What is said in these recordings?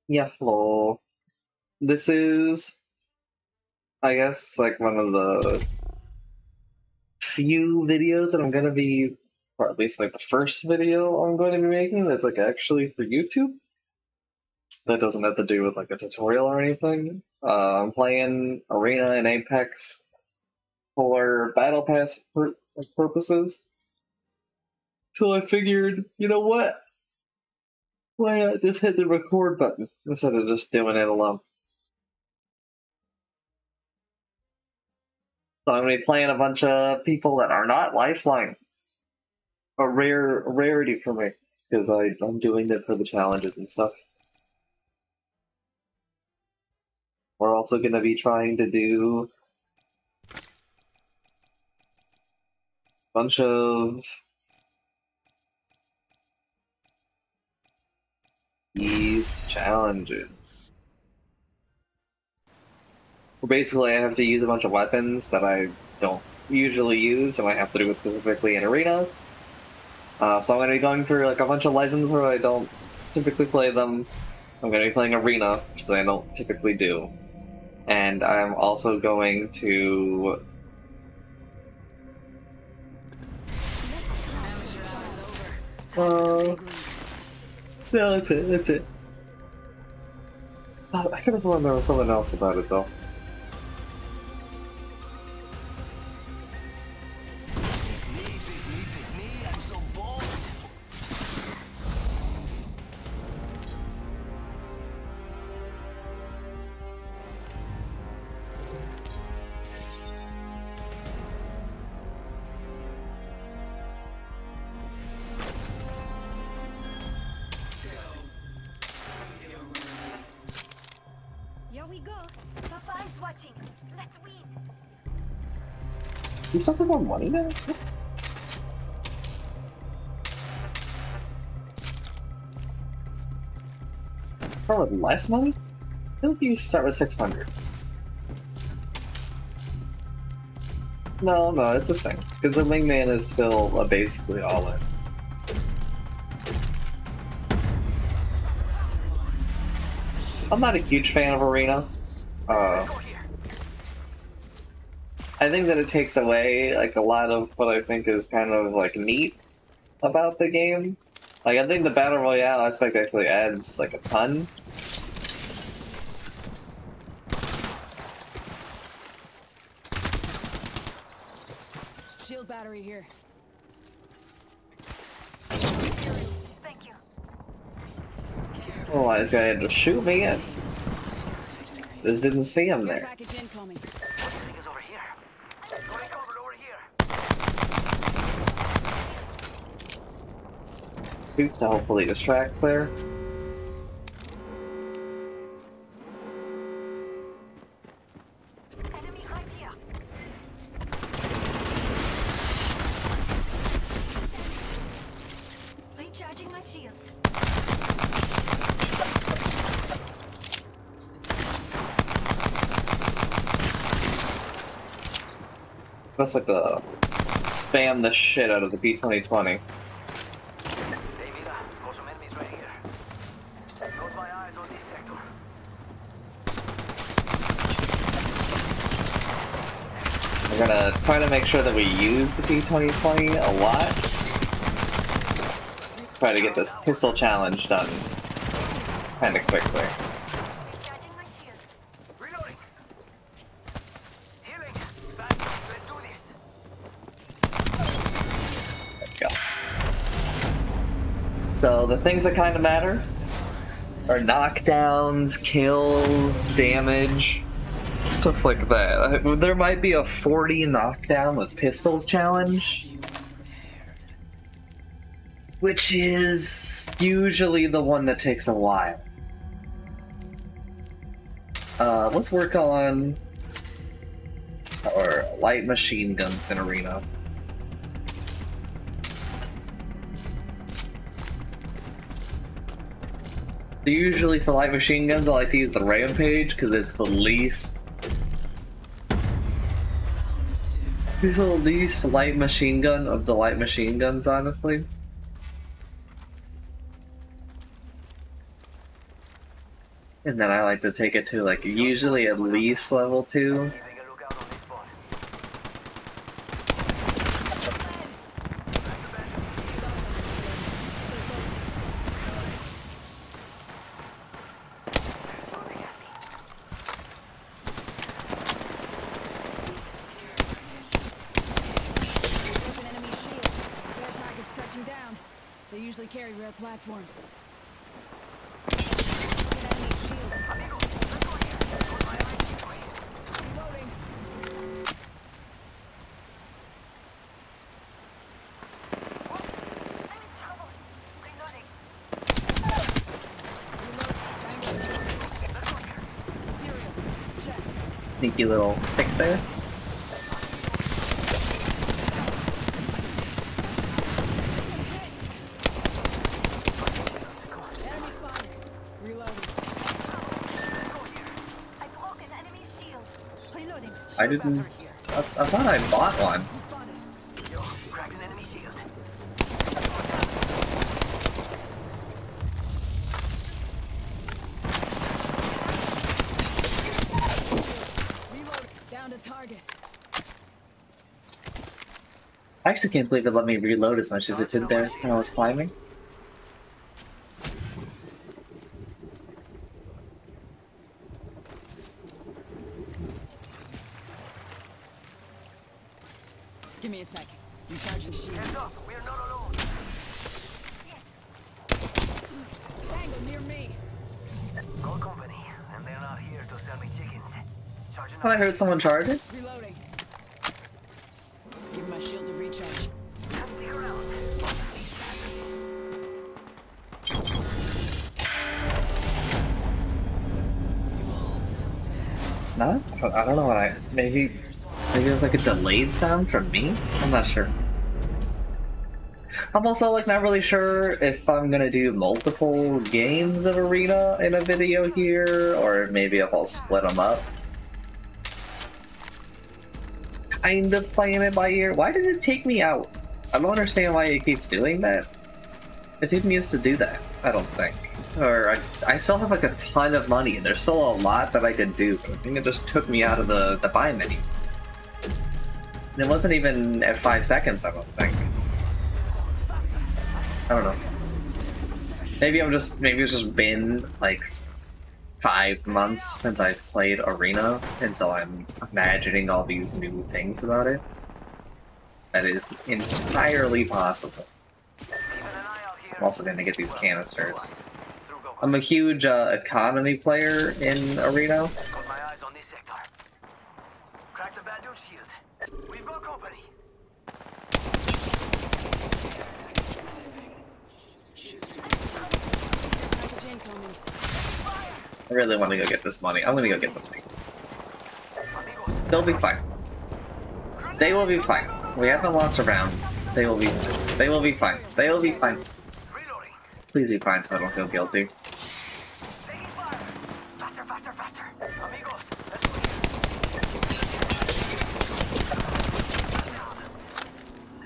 Yeah, hello. This is, I guess, like one of the few videos that I'm gonna be, or at least like the first video I'm going to be making that's like actually for YouTube. That doesn't have to do with like a tutorial or anything. I'm playing Arena and Apex for Battlepass purposes. So I figured, you know what? Why not just hit the record button instead of just doing it alone? So I'm gonna be playing a bunch of people that are not Lifeline. A rarity for me because I'm doing it for the challenges and stuff. We're also gonna be trying to do a bunch of these challenges. Where basically I have to use a bunch of weapons that I don't usually use, and I have to do it specifically in Arena. So I'm gonna be going through like a bunch of legends where I don't typically play them. I'm gonna be playing Arena, which I don't typically do. And I'm also going to no, that's it, that's it. Oh, I could have thought there was something else about it though. Here we go. Papa is watching. Let's win. You suffer more money now? Probably less money? I think you should start with 600. No, it's the same. Because the wingman is still basically all in. I'm not a huge fan of Arena. I think that it takes away like a lot of what I think is kind of like neat about the game. Like I think the battle royale aspect actually adds like a ton. Shield battery here. Thank you. Oh, this guy had to shoot me in. Just didn't see him there. Package incoming. Everything is over here. Going cover over here. Shoot to hopefully distract there. Enemy right here. Recharging my shields. That's like the spam the shit out of the B2020. Hey, Vida, got some enemies right here. Got my eyes on this sector. We're gonna try to make sure that we use the B2020 a lot. Try to get this pistol challenge done kind of quickly. Recharging my shield. Reloading. Healing. Back. Let's do this. There we go. So the things that kind of matter are knockdowns, kills, damage, stuff like that. There might be a 40 knockdown with pistols challenge, which is usually the one that takes a while. Let's work on our light machine guns in Arena. Usually for light machine guns, I like to use the Rampage because it's the least light machine gun of the light machine guns, honestly. And then I like to take it to like usually at least level 2. Keeping a lookout on this spot. There's an enemy shield. Care package touching down. They usually carry rare platforms. An enemy shield. Reloading. I'm in trouble. Reloading. Materials. Check. Sneaky little pick there. Enemy spotted. Reloading. I broke an enemy shield. Reloading. I didn't. I thought I bought one. Spotted. Yo, cracked an enemy shield. Reloading. Down to target. I actually can't believe it let me reload as much as it did there when I was climbing. Give me a sec. Recharging shield. Heads up, we're not alone. Tango near me. Call company, and they're not here to sell me chickens. Charging Thought I heard someone charge it. Reloading. Give my shields a recharge. Stick around. It's not? I don't know what I. Maybe it's like a delayed sound from me? I'm not sure. I'm also like not really sure if I'm gonna do multiple games of Arena in a video here, or maybe if I'll split them up. Kind of playing it by ear. Why did it take me out? I don't understand why it keeps doing that. It didn't used to do that, I don't think. Or I still have like a ton of money, and there's still a lot that I could do, but I think it just took me out of the buy menu. And it wasn't even at 5 seconds, I don't think. I don't know. Maybe it's just been like 5 months since I've played Arena, and so I'm imagining all these new things about it. That is entirely possible. Keeping an eye out here. I'm also gonna get these canisters. Through go. I'm a huge economy player in Arena. Got my eyes on this sector. Cracked a bad dude shield. We've got company. Package incoming. I really want to go get this money. I'm gonna go get the money. Amigos, They'll be fine. They will be fine. We haven't lost a round. They will be fine. They will be fine. They will be fine. reloading. Please be fine so I don't feel guilty. Taking fire. Faster, faster, faster. Amigos, let's go here.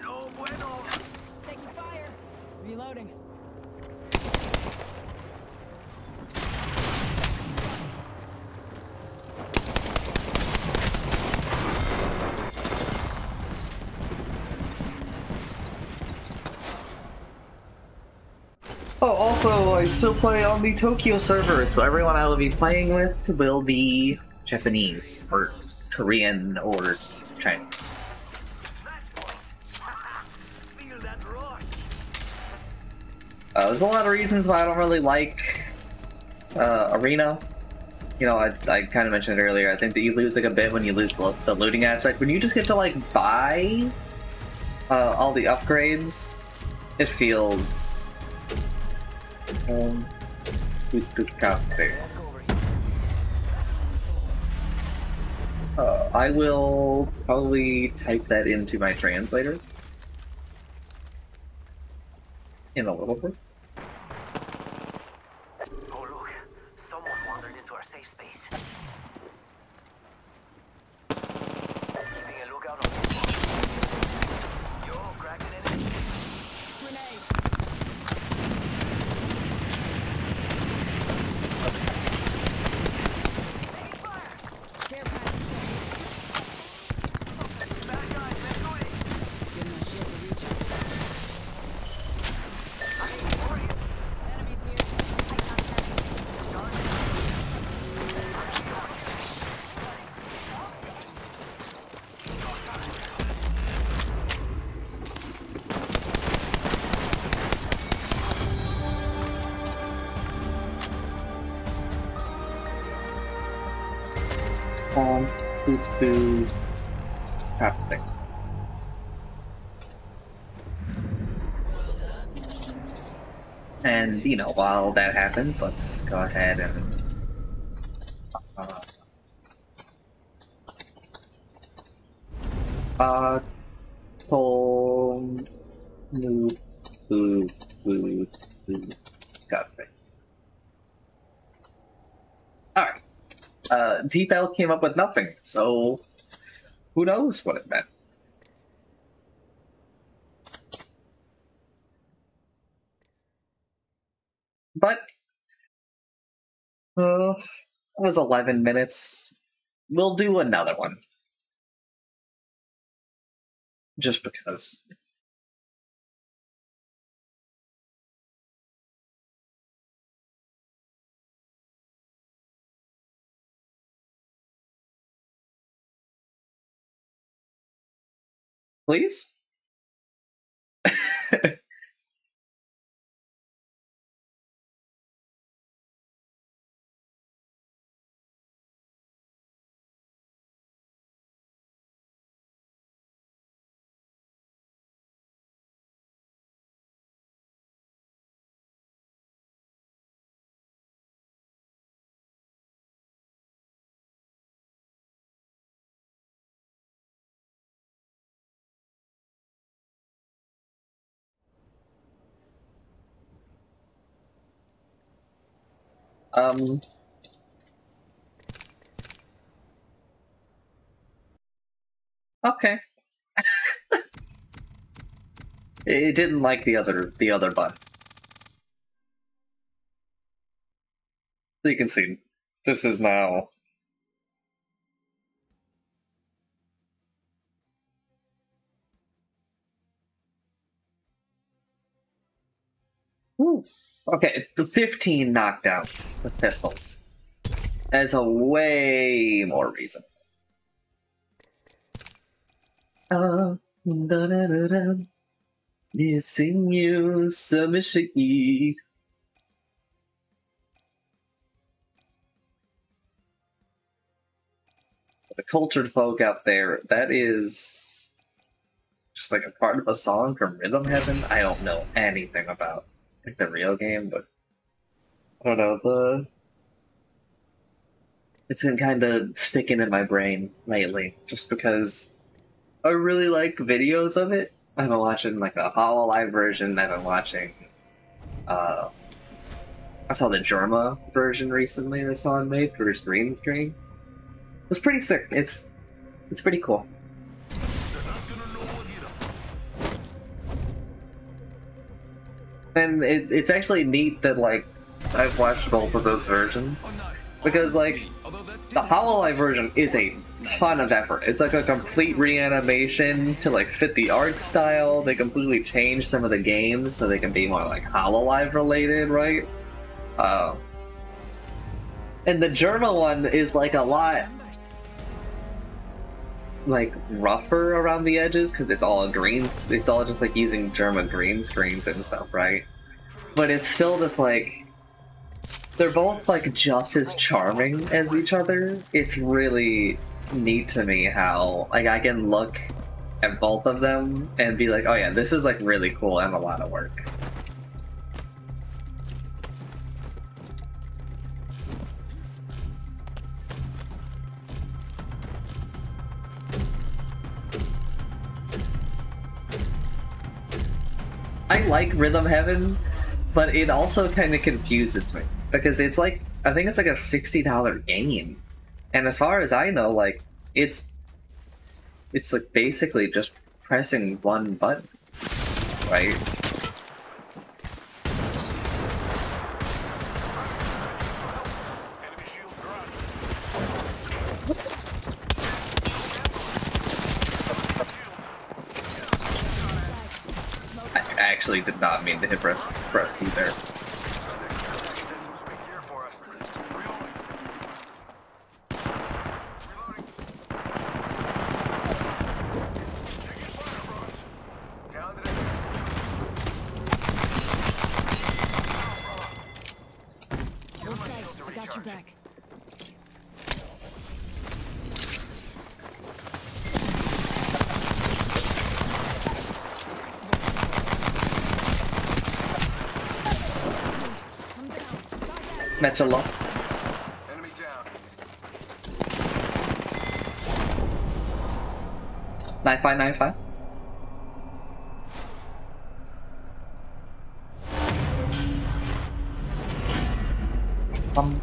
No bueno. Taking fire. Reloading. Oh, also, I still play on the Tokyo server, so everyone I will be playing with will be Japanese, or Korean, or Chinese. That's point. Feel that rush. There's a lot of reasons why I don't really like Arena. You know, I kind of mentioned it earlier. I think that you lose like a bit when you lose the looting aspect. When you just get to like buy all the upgrades, it feels good copy. Let's go over here. I will probably type that into my translator in a little bit. Oh look, someone wandered into our safe space. Keeping a lookout on this one. Yo, cracking it. Grenade. to traffic. And, you know, while that happens, let's go ahead and move, got it. Alright. T-Bell came up with nothing, so who knows what it meant. But it was 11 minutes. We'll do another one. Just because. Please? Okay. It didn't like the other button. So you can see, this is now. Ooh. Okay, the 15 knockdowns with pistols. That's a way more reason. Missing you, submission. The cultured folk out there, that is just like a part of a song from Rhythm Heaven. I don't know anything about like the real game, but I don't know, it's been kind of sticking in my brain lately, just because I really like videos of it. I've been watching like a HoloLive version. I've been watching. I saw the Germa version recently that someone made for his green screen. It was pretty sick. It's pretty cool. And it's actually neat that like I've watched both of those versions, because like the HoloLive version is a ton of effort. It's like a complete reanimation to like fit the art style. They completely changed some of the games so they can be more like HoloLive related, right? And the Germa one is like a lot like rougher around the edges because it's all greens. It's all just like using Germa green screens and stuff, right? But it's still just like they're both like just as charming as each other. It's really neat to me how like I can look at both of them and be like, oh yeah, this is like really cool and a lot of work. I like Rhythm Heaven, but it also kind of confuses me because it's like, I think it's like a $60 game. And as far as I know, like, it's like basically just pressing one button, right? I actually did not mean to hit press key there. Metalo. Enemy down. Knife five, knife five. Bum.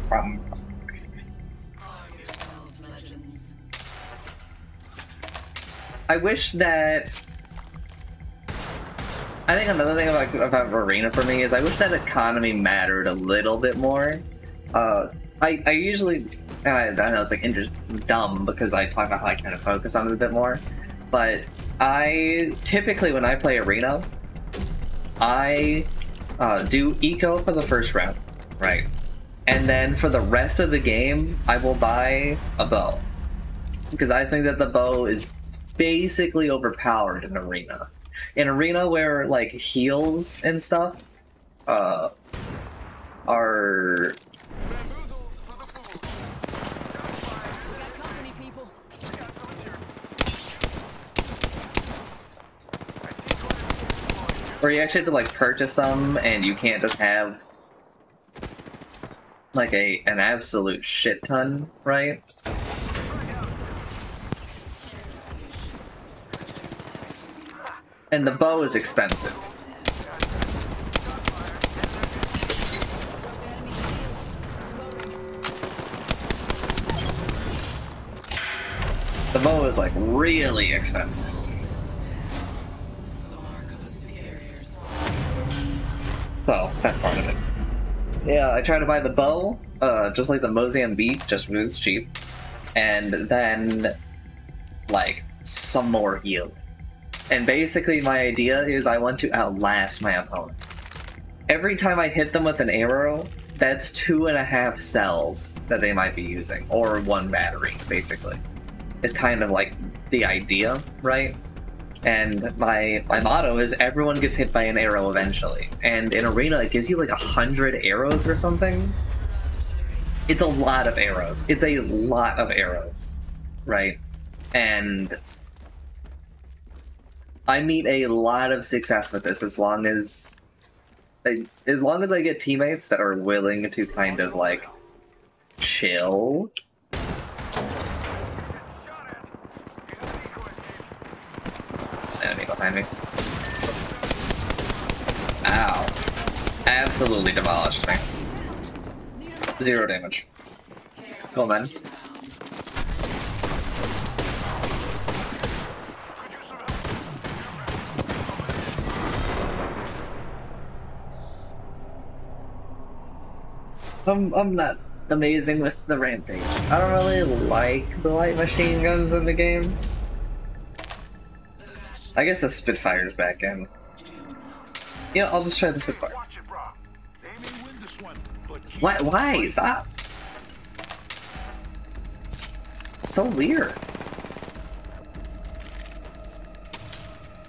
I wish that. I think another thing about Arena for me is I wish that economy mattered a little bit more. I usually, and I know it's like dumb because I talk about how I kind of focus on it a bit more, but I typically when I play Arena, I do eco for the first round, right? And then for the rest of the game, I will buy a bow. Because I think that the bow is basically overpowered in Arena. In Arena where, like, heals and stuff are... Where you actually have to, like, purchase them, and you can't just have like an absolute shit ton, right? And the bow is expensive. The bow is like really expensive. So that's part of it. Yeah, I try to buy the bow, just like the Mozambique, just because it's cheap, and then, like, some more heal. And basically my idea is I want to outlast my opponent. Every time I hit them with an arrow, that's 2.5 cells that they might be using, or 1 battery, basically. It's kind of like the idea, right? And my motto is everyone gets hit by an arrow eventually. And in Arena, it gives you like 100 arrows or something. It's a lot of arrows. It's a lot of arrows, right? And I meet a lot of success with this as long as I get teammates that are willing to kind of like chill. Enemy behind me. Ow. Absolutely demolished me. 0 damage. Cool, man. I'm not amazing with the rampage. I don't really like the light machine guns in the game. I guess the Spitfire's back in. Yeah, I'll just try the Spitfire. Why? Stop! It's so weird.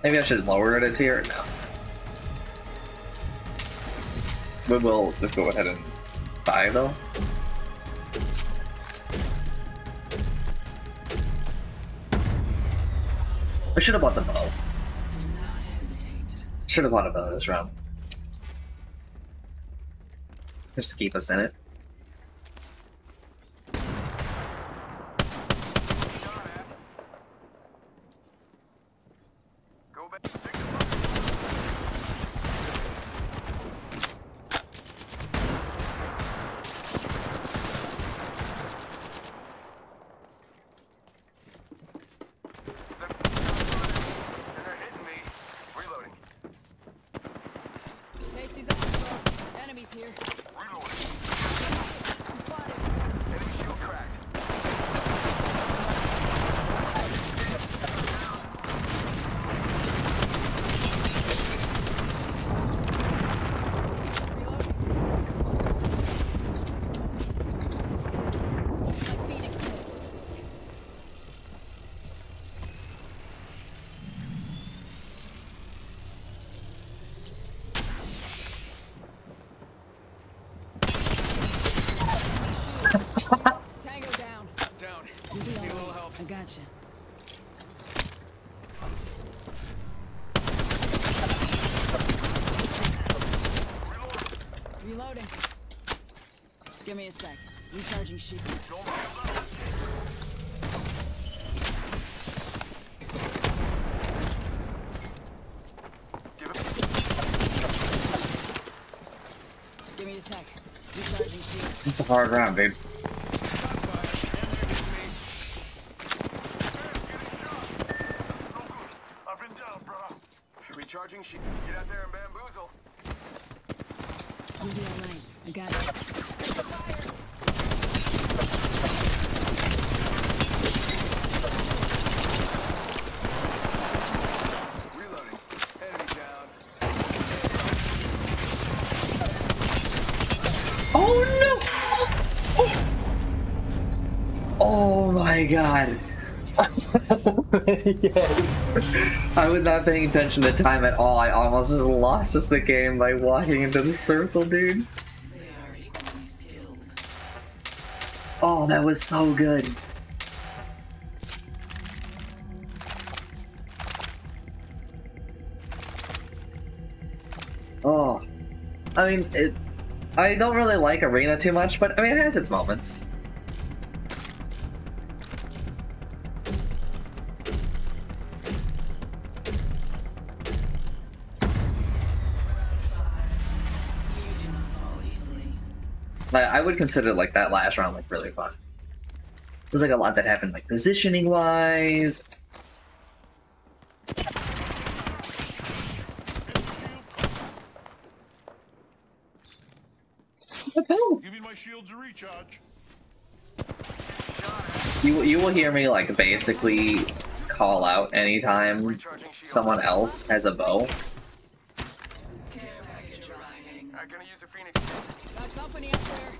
Maybe I should lower it a tier? No. We will just go ahead and buy though. I should have bought the bow. Should have bought a bow this round. Just to keep us in it. Safety's up, folks. Enemies here. Tango down. Down. Need a little help. I gotcha. Reloading. Give me a sec. Recharging shield. Give me a sec. Recharging shield. This is a hard round, dude. I've been down, bro. Recharging shield. Get out there and bamboozle. You'll be alright. I got it. Reloading. Enemy down. Oh no! Oh my god. Yes. I was not paying attention to time at all. I almost just lost us the game by walking into the circle, dude. Oh, that was so good. Oh. I mean, I don't really like Arena too much, but I mean, it has its moments. I would consider like that last round like really fun. There's like a lot that happened like positioning wise. Giving my shields a recharge. You will hear me like basically call out anytime someone else has a bow. I'm gonna use a Phoenix. Got company up there.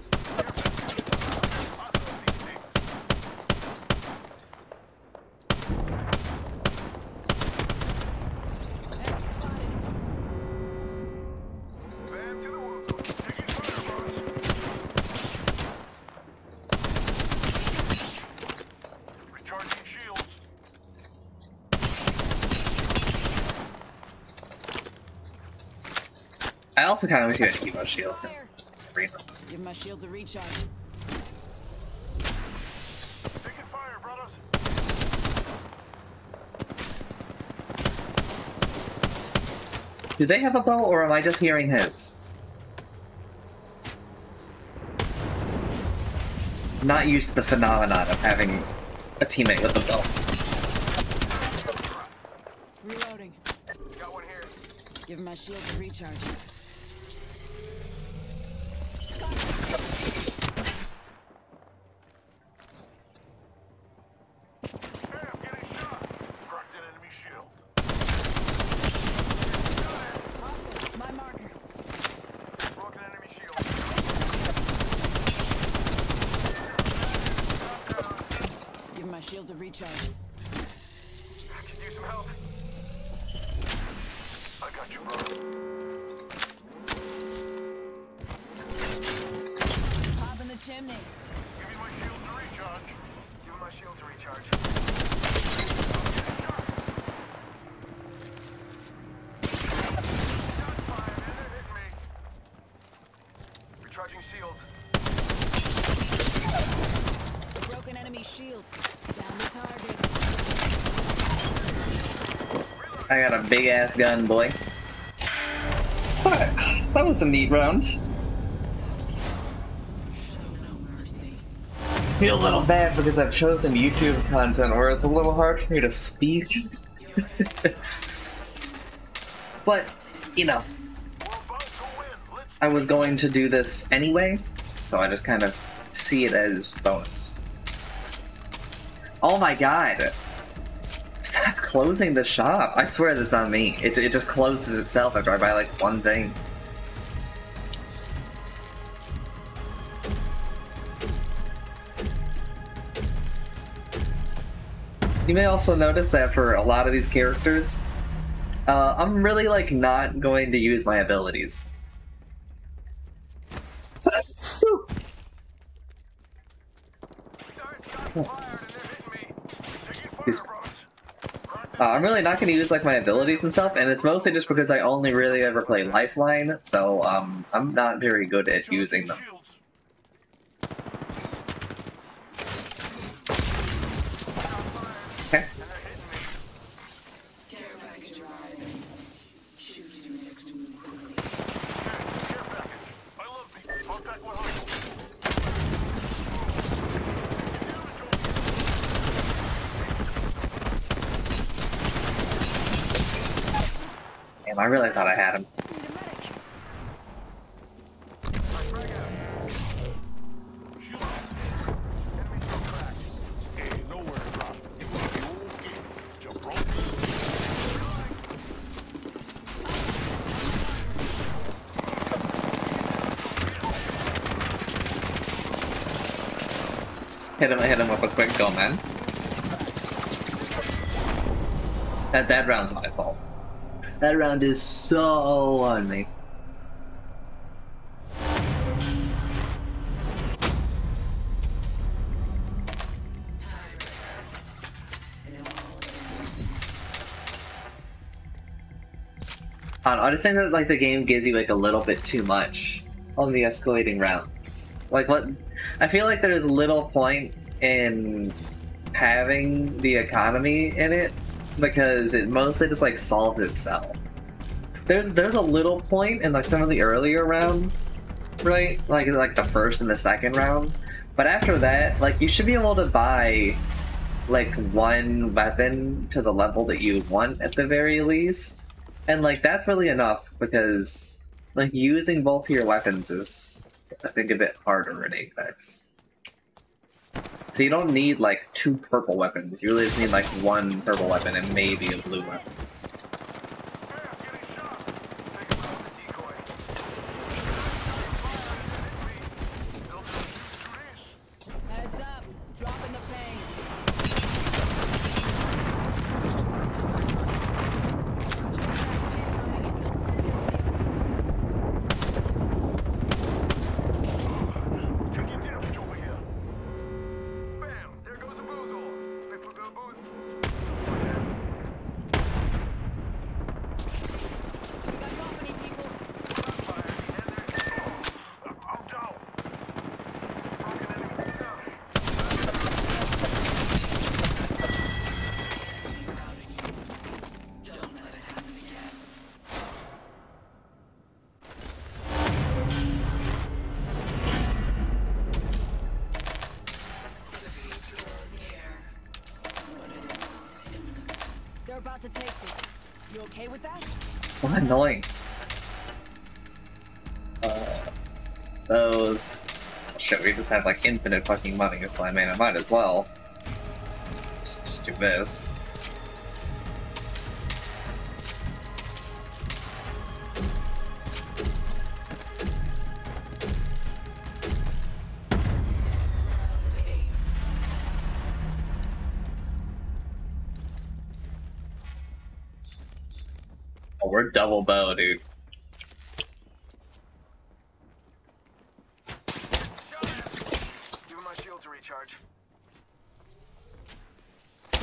Bam to the wounds. Taking fire, bros. Recharging shields. I also kind of wish you had Evo shields in Arena. Give my shields a recharge. Taking fire, brothers. Do they have a bow, or am I just hearing his? Not used to the phenomenon of having a teammate with a bow. Reloading. Got one here. Give my shields a recharge. Hey, I'm getting shot. Cracked an enemy shield. Hostile. My marker. Broken enemy shield. Give my shields a recharge. Could use some help. I got you, bro. Pop in the chimney. Giving my shields a recharge. Giving my shield to recharge. Shots fired, and they're hitting me. Recharging shields. A broken enemy shield. Down the target. I got a big ass gun, boy. But that was a neat round. Feel a little bad because I've chosen YouTube content where it's a little hard for me to speak. But, you know, I was going to do this anyway, so I just kind of see it as bonus. Oh my god! Stop closing the shop! I swear this is on me. It just closes itself after I buy like one thing. You may also notice that for a lot of these characters, I'm really like not going to use my abilities. I'm really not going to use like my abilities and stuff, and it's mostly just because I only really ever play Lifeline, so I'm not very good at using them. Damn, I really thought I had him. Need a medic. Hey, nowhere to drop. You got the old game. Jump rope. Hit him with a quick go, man. That round's my fault. That round is so on me. I just think that like the game gives you like a little bit too much on the escalating rounds. Like what? I feel like there's little point in having the economy in it because it mostly just like solves itself. There's a little point in like some of the earlier rounds, right? Like the first and the second round, but after that, like you should be able to buy like one weapon to the level that you want at the very least, and like that's really enough because like using both of your weapons is I think a bit harder in Apex. So you don't need like 2 purple weapons. You really just need like 1 purple weapon and maybe a blue weapon. Heads up. Dropping the pain. Taking damage over here. Bam! There goes a boozle. We got company, people. I'm down. They're about to take this. You okay with that? What annoying. Those. Shit, we just have like infinite fucking money, so I mean, I might as well. Just do this. Oh, we're double bow, dude. Give my shield to recharge. Give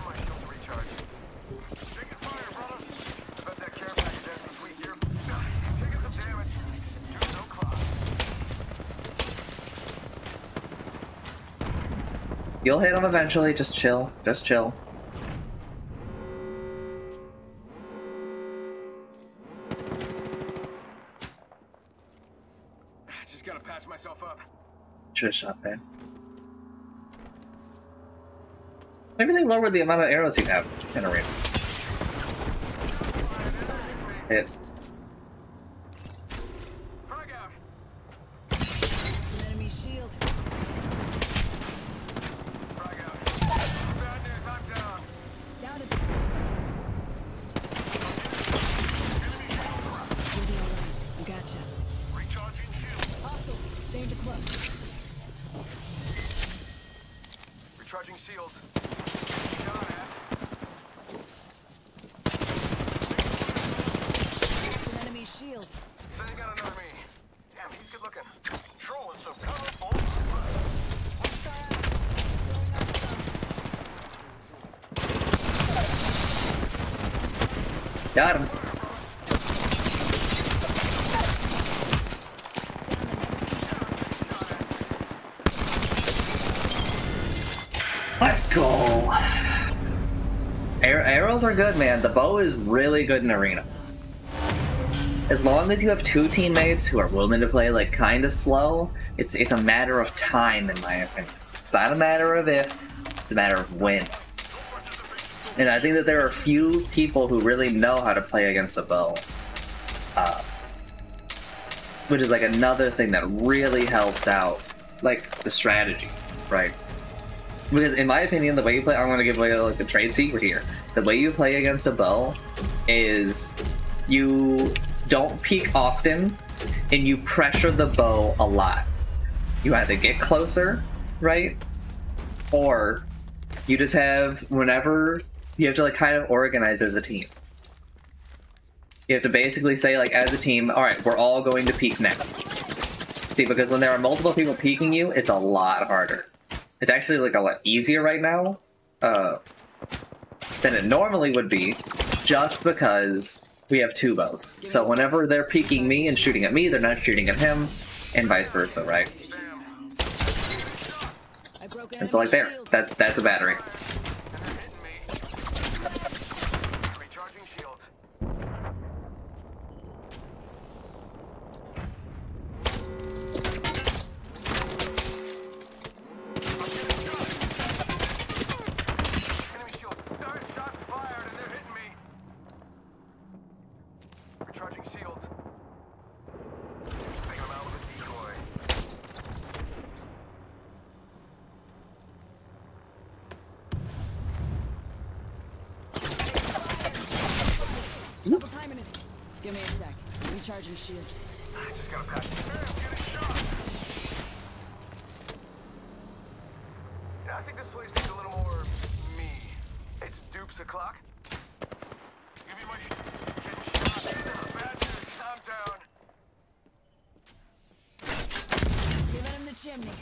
my shield to recharge. Taking fire, brothers. I bet that care package has some sweet gear. Taking some damage. Do no clock. You'll hit him eventually, just chill. Just chill. Just gotta patch myself up. Should've shot there. Maybe they lowered the amount of arrows you have in a arena. Hit. Frag out. An enemy shield. Frag out. Bad news, I'm down. Down to You'll be alright. I gotcha. Recharging shield. Hostile. Stay into close. Recharging shields. Shot at. That's an enemy shield. So they got another me. Damn, he's good looking. Throwing some cover, folks. Got him. Let's go. Arrows are good, man. The bow is really good in arena. as long as you have two teammates who are willing to play like kind of slow, it's a matter of time, in my opinion. It's not a matter of if, it's a matter of when. And I think that there are a few people who really know how to play against a bow. Which is like another thing that really helps out, like, the strategy, right? Because in my opinion, the way you play, I'm gonna give away like a trade secret here. The way you play against a bow is you don't peek often and you pressure the bow a lot. You either get closer, right? Or you just have, whenever you have to like kind of organize as a team. You have to basically say, like, as a team, alright, we're all going to peek now. See, because when there are multiple people peeking you, it's a lot harder. It's actually, like, a lot easier right now than it normally would be, just because we have two bows. So whenever they're peeking me and shooting at me, they're not shooting at him, and vice versa, right? And so, like, there. That's a battery. Recharging shields. Enemy shield. Shots fired and they're hitting me. Recharging shields. Taking them out with a decoy. Double timing it. Give me a sec. Recharging shields. I just gotta pass. I'm getting shot. Yeah, I think this place needs a little more me. It's dupes o'clock. Give me my shit. Getting shot. Bad news. I'm down. Giving him the chimney.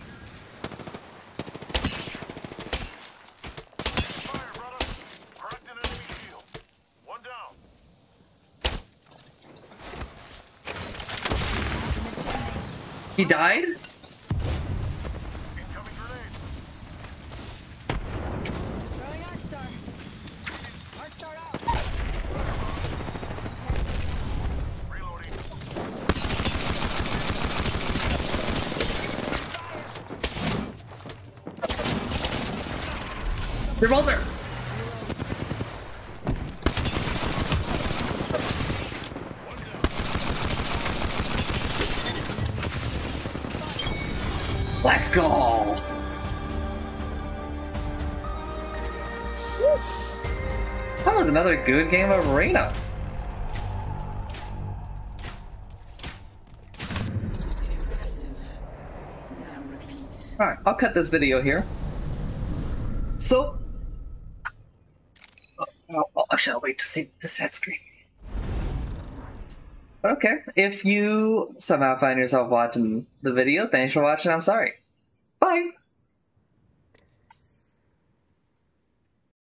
Fire, brother. Cracked an enemy shield. One down. He died? Incoming grenade. Throwing Arc Star. Arc Star out. Reloading. Revolver! Let's go! Woo. That was another good game of Arena. Alright, I'll cut this video here. So, I shall wait to see the set screen. Okay, if you somehow find yourself watching the video, thanks for watching, I'm sorry. Bye!